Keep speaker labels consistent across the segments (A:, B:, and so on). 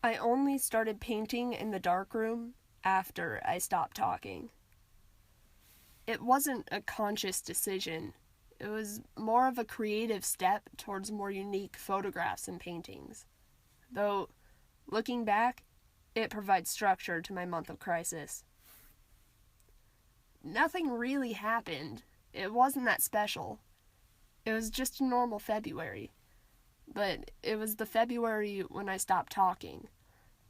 A: I only started painting in the darkroom after I stopped talking. It wasn't a conscious decision. It was more of a creative step towards more unique photographs and paintings. Though, looking back, it provides structure to my month of crisis. Nothing really happened. It wasn't that special. It was just a normal February. But it was the February when I stopped talking,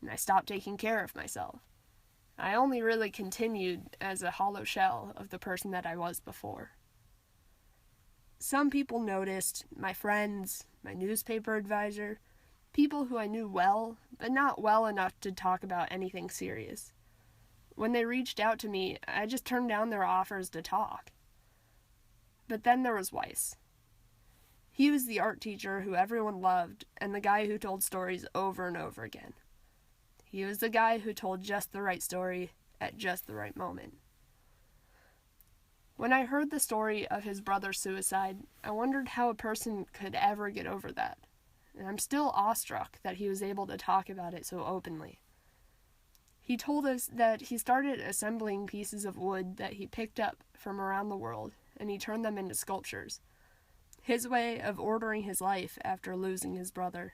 A: and I stopped taking care of myself. I only really continued as a hollow shell of the person that I was before. Some people noticed, my friends, my newspaper advisor, people who I knew well, but not well enough to talk about anything serious. When they reached out to me, I just turned down their offers to talk. But then there was Weiss. He was the art teacher who everyone loved and the guy who told stories over and over again. He was the guy who told just the right story at just the right moment. When I heard the story of his brother's suicide, I wondered how a person could ever get over that. And I'm still awestruck that he was able to talk about it so openly. He told us that he started assembling pieces of wood that he picked up from around the world, and he turned them into sculptures. His way of ordering his life after losing his brother.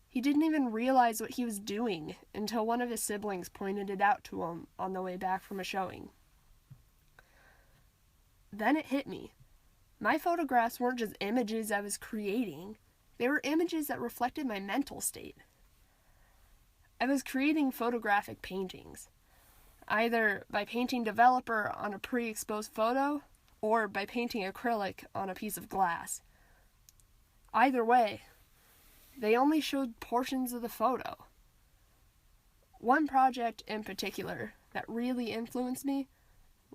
A: He didn't even realize what he was doing until one of his siblings pointed it out to him on the way back from a showing. Then it hit me. My photographs weren't just images I was creating. They were images that reflected my mental state. I was creating photographic paintings, either by painting developer on a pre-exposed photo or by painting acrylic on a piece of glass. Either way, they only showed portions of the photo. One project in particular that really influenced me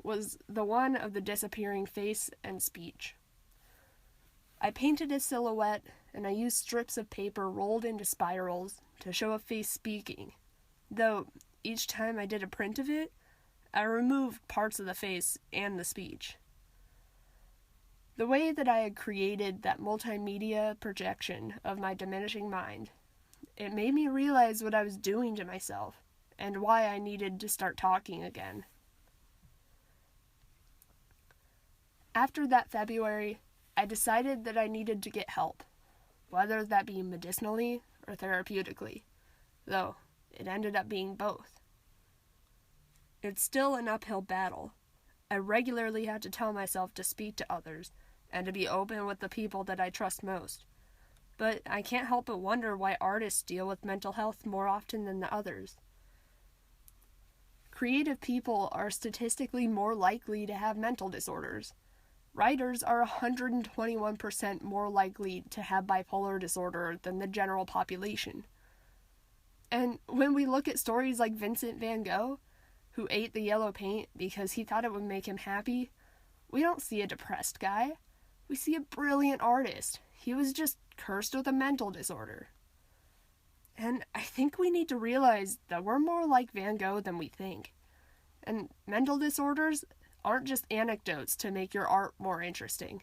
A: was the one of the disappearing face and speech. I painted a silhouette and I used strips of paper rolled into spirals to show a face speaking, though each time I did a print of it, I removed parts of the face and the speech. The way that I had created that multimedia projection of my diminishing mind, it made me realize what I was doing to myself and why I needed to start talking again. After that February, I decided that I needed to get help, whether that be medicinally or therapeutically, though it ended up being both. It's still an uphill battle. I regularly had to tell myself to speak to others and to be open with the people that I trust most. But I can't help but wonder why artists deal with mental health more often than the others. Creative people are statistically more likely to have mental disorders. Writers are 121% more likely to have bipolar disorder than the general population. And when we look at stories like Vincent van Gogh, who ate the yellow paint because he thought it would make him happy, we don't see a depressed guy. We see a brilliant artist. He was just cursed with a mental disorder. And I think we need to realize that we're more like Van Gogh than we think. And mental disorders aren't just anecdotes to make your art more interesting.